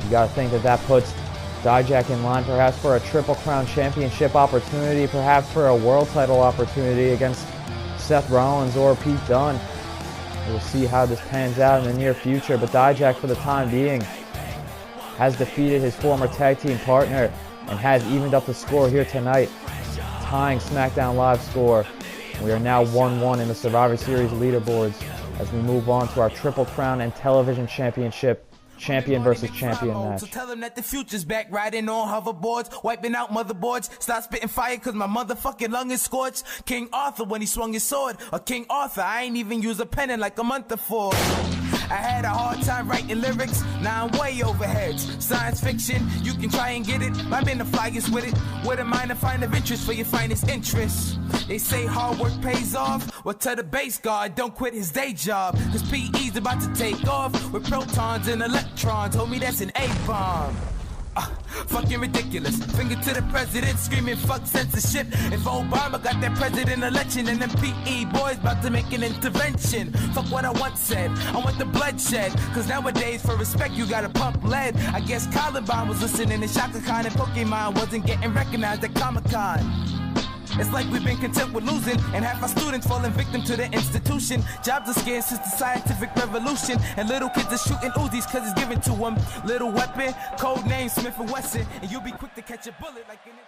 You got to think that that puts Dijak in line perhaps for a Triple Crown Championship opportunity, perhaps for a World Title opportunity against Seth Rollins or Pete Dunne. We'll see how this pans out in the near future, but Dijak for the time being has defeated his former tag team partner and has evened up the score here tonight, tying SmackDown Live score. We are now 1-1 in the Survivor Series leaderboards as we move on to our Triple Crown and Television Championship champion versus champion match. So tell them that the future's back, riding on hoverboards, wiping out motherboards, start spitting fire cause my motherfucking lung is scorched. King Arthur when he swung his sword, or King Arthur, I ain't even use a pen in like a month before. I had a hard time writing lyrics, now I'm way over heads. Science fiction, you can try and get it, I've been the flyest with it. With a minor find of interest for your finest interests. They say hard work pays off, well tell the base guard don't quit his day job, cause PE's about to take off with protons and electrons. Told me that's an A-bomb. Fucking ridiculous. Finger to the president, screaming fuck censorship. If Obama got that president election, and them PE boys about to make an intervention. Fuck what I once said, I want the bloodshed. Cause nowadays for respect you gotta pump lead. I guess Columbine was listening to Shaka Khan, and Pokemon wasn't getting recognized at Comic-Con. It's like we've been content with losing, and half our students falling victim to the institution. Jobs are scarce since the scientific revolution, and little kids are shooting Uzis cause it's given to them. Little weapon, code name Smith & Wesson, and you'll be quick to catch a bullet like in it.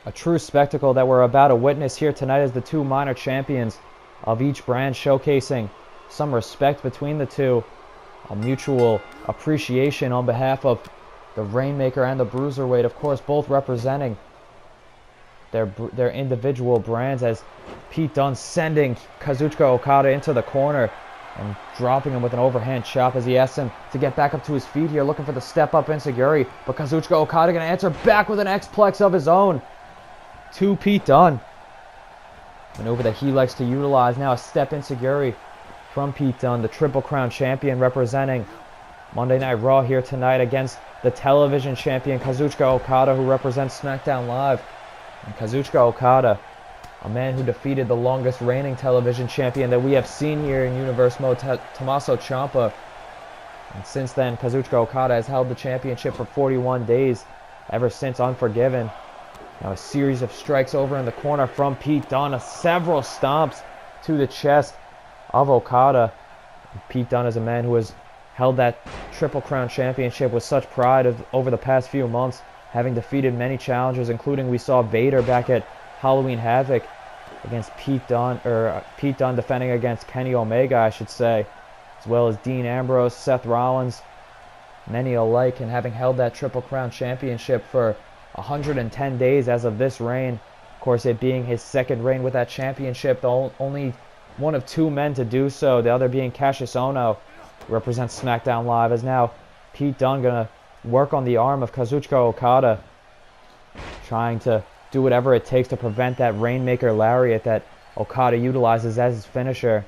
A true spectacle that we're about to witness here tonight as the two minor champions of each brand showcasing some respect between the two. A mutual appreciation on behalf of the Rainmaker and the Bruiserweight, of course, both representing their individual brands, as Pete Dunne sending Kazuchika Okada into the corner and dropping him with an overhand chop as he asks him to get back up to his feet here, looking for the step-up Enziguri, but Kazuchika Okada going to answer back with an X-Plex of his own to Pete Dunne. Maneuver that he likes to utilize now, a step Enziguri from Pete Dunne, the Triple Crown champion representing Monday Night Raw here tonight against the television champion Kazuchika Okada, who represents SmackDown Live. And Kazuchika Okada, a man who defeated the longest reigning television champion that we have seen here in Universe Mode, Tommaso Ciampa. And since then, Kazuchika Okada has held the championship for 41 days, ever since Unforgiven. Now a series of strikes over in the corner from Pete Dunne, several stomps to the chest of Okada. And Pete Dunne is a man who has held that Triple Crown championship with such pride over the past few months, having defeated many challengers, including we saw Vader back at Halloween Havoc against Pete Dunne, or Pete Dunne defending against Kenny Omega, I should say, as well as Dean Ambrose, Seth Rollins, many alike, and having held that Triple Crown championship for 110 days as of this reign. Of course, it being his second reign with that championship, the only one of two men to do so, the other being Cassius Ohno, who represents SmackDown Live, as now Pete Dunne gonna work on the arm of Kazuchika Okada, trying to do whatever it takes to prevent that Rainmaker Lariat that Okada utilizes as his finisher.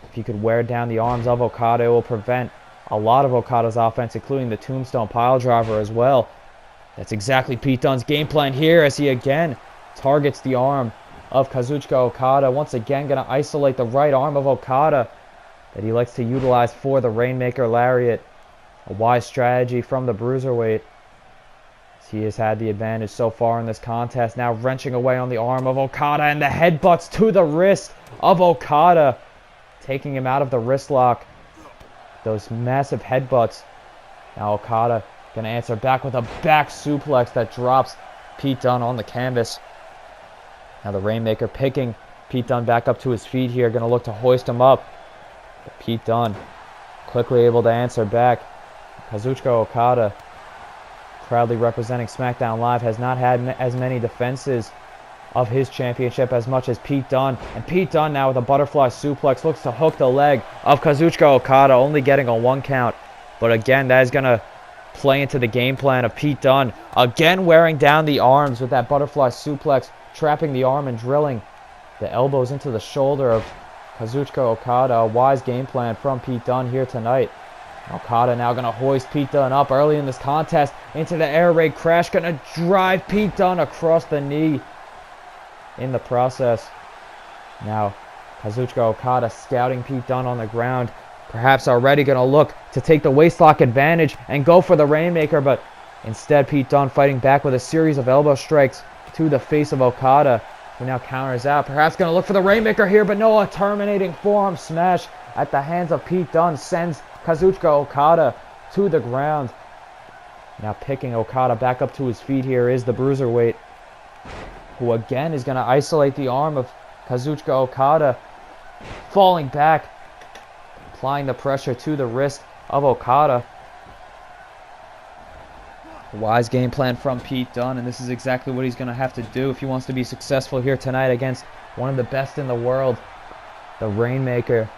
If he could wear down the arms of Okada, it will prevent a lot of Okada's offense, including the Tombstone Piledriver as well. That's exactly Pete Dunne's game plan here, as he again targets the arm of Kazuchika Okada, once again going to isolate the right arm of Okada that he likes to utilize for the Rainmaker Lariat. A wise strategy from the Bruiserweight, as he has had the advantage so far in this contest. Now wrenching away on the arm of Okada, and the headbutts to the wrist of Okada, taking him out of the wrist lock. Those massive headbutts. Now Okada going to answer back with a back suplex that drops Pete Dunne on the canvas. Now the Rainmaker picking Pete Dunne back up to his feet here, going to look to hoist him up. But Pete Dunne quickly able to answer back. Kazuchika Okada, proudly representing SmackDown Live, has not had as many defenses of his championship as much as Pete Dunne. And Pete Dunne now with a butterfly suplex looks to hook the leg of Kazuchika Okada, only getting a 1 count. But again, that is going to play into the game plan of Pete Dunne. Again wearing down the arms with that butterfly suplex, trapping the arm and drilling the elbows into the shoulder of Kazuchika Okada. A wise game plan from Pete Dunne here tonight. Okada now going to hoist Pete Dunne up early in this contest into the air raid crash. Going to drive Pete Dunne across the knee in the process. Now Kazuchika Okada scouting Pete Dunne on the ground. Perhaps already going to look to take the waistlock advantage and go for the Rainmaker. But instead Pete Dunne fighting back with a series of elbow strikes to the face of Okada, who now counters out. Perhaps going to look for the Rainmaker here, but no, a terminating forearm smash at the hands of Pete Dunne sends Kazuchika Okada to the ground. Now picking Okada back up to his feet here is the Bruiserweight, who again is going to isolate the arm of Kazuchika Okada, falling back, applying the pressure to the wrist of Okada. A wise game plan from Pete Dunne, and this is exactly what he's going to have to do if he wants to be successful here tonight against one of the best in the world, the Rainmaker.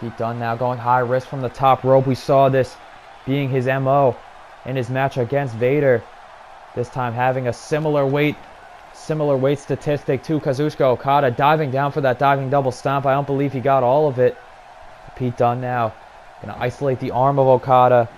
Pete Dunne now going high risk from the top rope. We saw this being his MO in his match against Vader. This time having a similar weight statistic to Kazuchika Okada, diving down for that diving double stomp. I don't believe he got all of it. Pete Dunne now going to isolate the arm of Okada.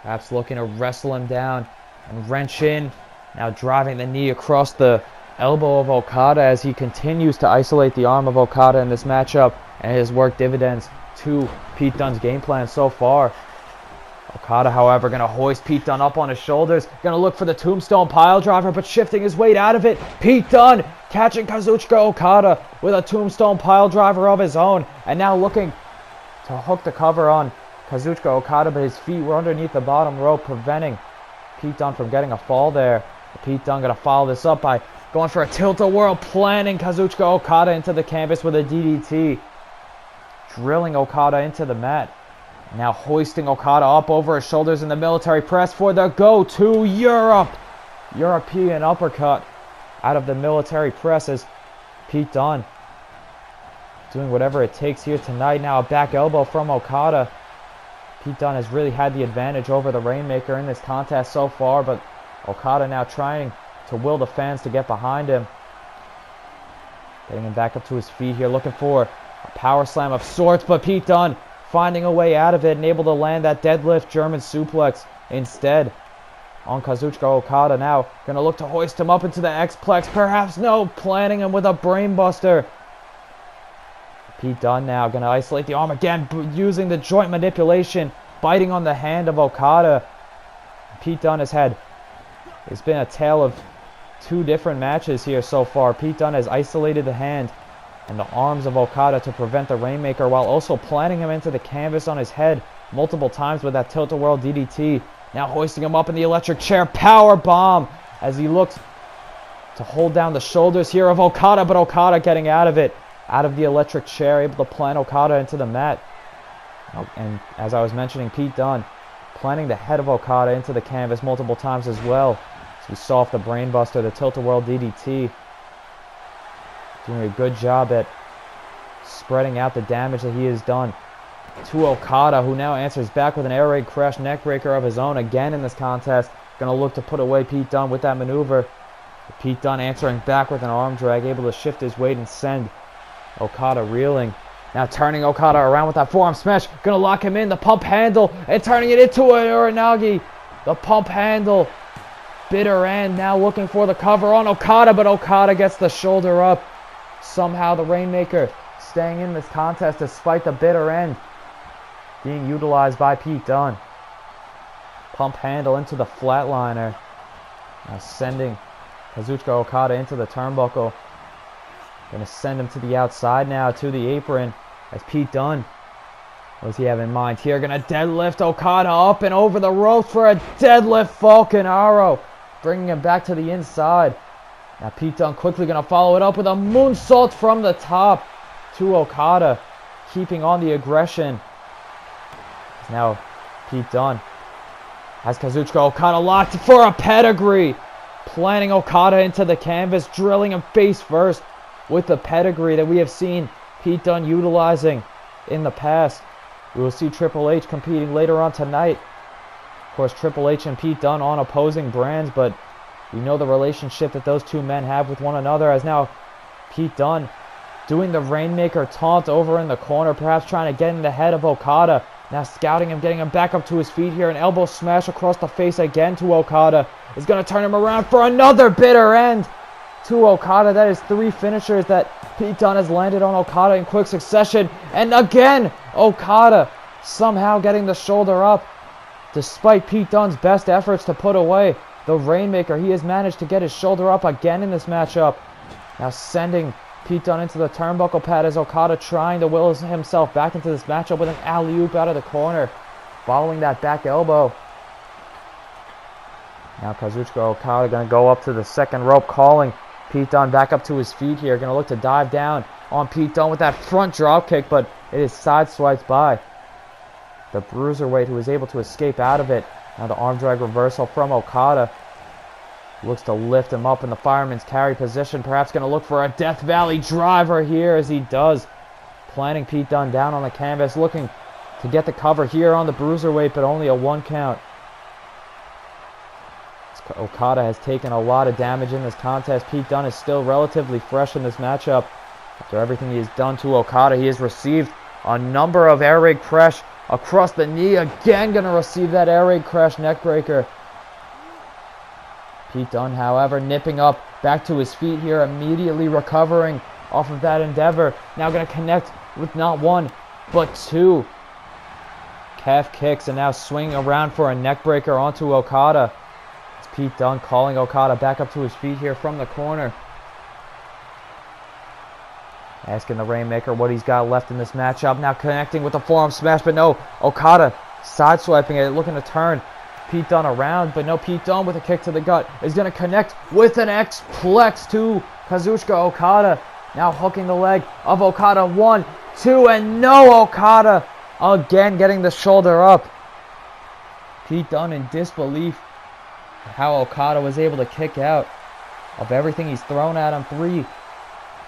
Perhaps looking to wrestle him down and wrench in. Now driving the knee across the elbow of Okada as he continues to isolate the arm of Okada in this matchup. And his work dividends to Pete Dunne's game plan so far. Okada, however, going to hoist Pete Dunne up on his shoulders. Going to look for the Tombstone Piledriver, but shifting his weight out of it. Pete Dunne catching Kazuchika Okada with a Tombstone Piledriver of his own. And now looking to hook the cover on Kazuchika Okada, but his feet were underneath the bottom rope, preventing Pete Dunne from getting a fall there. Pete Dunne going to follow this up by going for a tilt-a-whirl, planting Kazuchika Okada into the canvas with a DDT. Drilling Okada into the mat. Now hoisting Okada up over his shoulders in the military press for the go-to European uppercut out of the military press as Pete Dunne doing whatever it takes here tonight. Now a back elbow from Okada. Pete Dunne has really had the advantage over the Rainmaker in this contest so far, but Okada now trying to will the fans to get behind him. Getting him back up to his feet here, looking for a power slam of sorts, but Pete Dunne finding a way out of it and able to land that deadlift German suplex instead on Kazuchika Okada. Now going to look to hoist him up into the X-Plex. Perhaps no, planting him with a brainbuster. Pete Dunne now going to isolate the arm again, using the joint manipulation, biting on the hand of Okada. Pete Dunne it's been a tale of two different matches here so far. Pete Dunne has isolated the hand and the arms of Okada to prevent the Rainmaker, while also planting him into the canvas on his head multiple times with that tilt-a-whirl DDT. Now hoisting him up in the electric chair, power bomb as he looks to hold down the shoulders here of Okada, but Okada getting out of it, out of the electric chair, able to plant Okada into the mat. And as I was mentioning, Pete Dunne planting the head of Okada into the canvas multiple times as well. So we saw off the brainbuster, the tilt-a-whirl DDT. Doing a good job at spreading out the damage that he has done to Okada, who now answers back with an air raid crash neckbreaker of his own again in this contest. Going to look to put away Pete Dunne with that maneuver. Pete Dunne answering back with an arm drag, able to shift his weight and send Okada reeling. Now turning Okada around with that forearm smash. Going to lock him in, the pump handle, and turning it into an Uranagi. The pump handle. Bitter end now looking for the cover on Okada, but Okada gets the shoulder up. Somehow the Rainmaker staying in this contest despite the bitter end being utilized by Pete Dunne. Pump handle into the flatliner. Now sending Kazuchika Okada into the turnbuckle. Going to send him to the outside now to the apron as Pete Dunne. What does he have in mind here? Going to deadlift Okada up and over the ropes for a deadlift Falcon Arrow. Bringing him back to the inside. Now Pete Dunne quickly going to follow it up with a moonsault from the top to Okada. Keeping on the aggression. Now Pete Dunne has Kazuchika Okada locked for a pedigree. Planting Okada into the canvas, drilling him face first with the pedigree that we have seen Pete Dunne utilizing in the past. We will see Triple H competing later on tonight. Of course, Triple H and Pete Dunne on opposing brands, but we know the relationship that those two men have with one another, as now Pete Dunne doing the Rainmaker taunt over in the corner, perhaps trying to get in the head of Okada. Now scouting him, getting him back up to his feet here. An elbow smash across the face again to Okada. Is going to turn him around for another bitter end to Okada. That is 3 finishers that Pete Dunne has landed on Okada in quick succession. And again, Okada somehow getting the shoulder up. Despite Pete Dunne's best efforts to put away the Rainmaker, he has managed to get his shoulder up again in this matchup. Now sending Pete Dunne into the turnbuckle pad as Okada trying to will himself back into this matchup with an alley-oop out of the corner. Following that back elbow. Now Kazuchika Okada going to go up to the second rope, calling Pete Dunne back up to his feet here. Going to look to dive down on Pete Dunne with that front drop kick, but it is sideswiped by the Bruiserweight, who is able to escape out of it. Now the arm drag reversal from Okada. Looks to lift him up in the fireman's carry position. Perhaps going to look for a Death Valley driver here as he does. Planting Pete Dunne down on the canvas. Looking to get the cover here on the Bruiserweight, but only a 1 count. Okada has taken a lot of damage in this contest. Pete Dunne is still relatively fresh in this matchup. After everything he has done to Okada, he has received a number of air raid crash across the knee. Again going to receive that air raid crash neckbreaker. Pete Dunne, however, nipping up back to his feet here, immediately recovering off of that endeavor. Now going to connect with not 1, but 2 calf kicks, and now swinging around for a neckbreaker onto Okada. It's Pete Dunne calling Okada back up to his feet here from the corner. Asking the Rainmaker what he's got left in this matchup. Now connecting with the forearm smash, but no, Okada sideswiping it, looking to turn Pete Dunne around, but no, Pete Dunne with a kick to the gut is going to connect with an X-Plex to Kazuchika Okada. Now hooking the leg of Okada. 1, 2, and no, Okada again getting the shoulder up. Pete Dunne in disbelief at how Okada was able to kick out of everything he's thrown at him. 3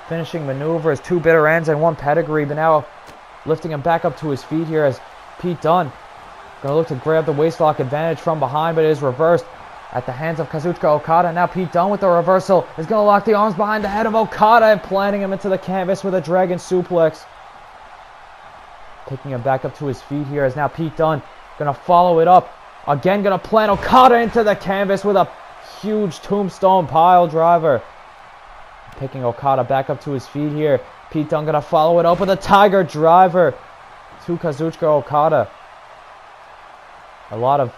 finishing maneuvers, 2 bitter ends, and 1 pedigree, but now lifting him back up to his feet here as Pete Dunne going to look to grab the waistlock advantage from behind, but it is reversed at the hands of Kazuchika Okada. Now Pete Dunne with the reversal is going to lock the arms behind the head of Okada and planting him into the canvas with a dragon suplex. Picking him back up to his feet here as now Pete Dunne going to follow it up. Again going to plant Okada into the canvas with a huge tombstone pile driver. Picking Okada back up to his feet here. Pete Dunne going to follow it up with a tiger driver to Kazuchika Okada. A lot of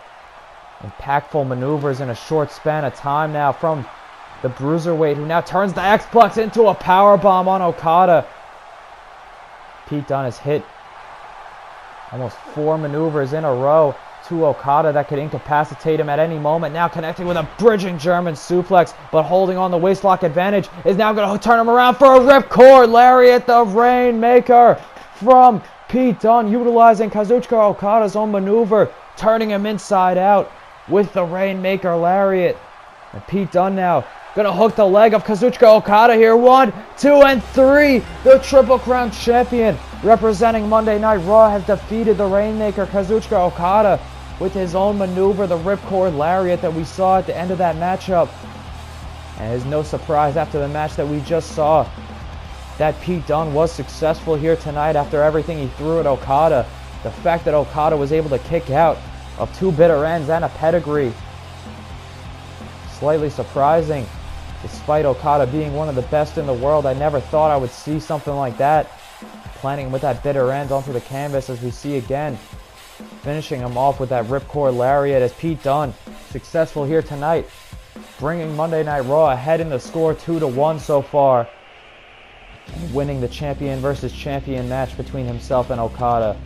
impactful maneuvers in a short span of time now from the Bruiserweight, who now turns the X-Plex into a powerbomb on Okada. Pete Dunne has hit almost 4 maneuvers in a row to Okada that could incapacitate him at any moment. Now connecting with a bridging German suplex, but holding on the waistlock advantage is now going to turn him around for a ripcord lariat, the Rainmaker from Pete Dunne, utilizing Kazuchika Okada's own maneuver, turning him inside out with the Rainmaker lariat. And Pete Dunne now going to hook the leg of Kazuchika Okada here. 1, 2, and 3. The Triple Crown champion representing Monday Night Raw has defeated the Rainmaker Kazuchika Okada with his own maneuver, the Ripcord Lariat that we saw at the end of that matchup. And it's no surprise after the match that we just saw that Pete Dunne was successful here tonight after everything he threw at Okada. The fact that Okada was able to kick out of 2 bitter ends and a pedigree, slightly surprising. Despite Okada being one of the best in the world, I never thought I would see something like that. Planting with that bitter end onto the canvas as we see again. Finishing him off with that Ripcord Lariat as Pete Dunne successful here tonight. Bringing Monday Night Raw ahead in the score 2-1 so far. And winning the champion versus champion match between himself and Okada.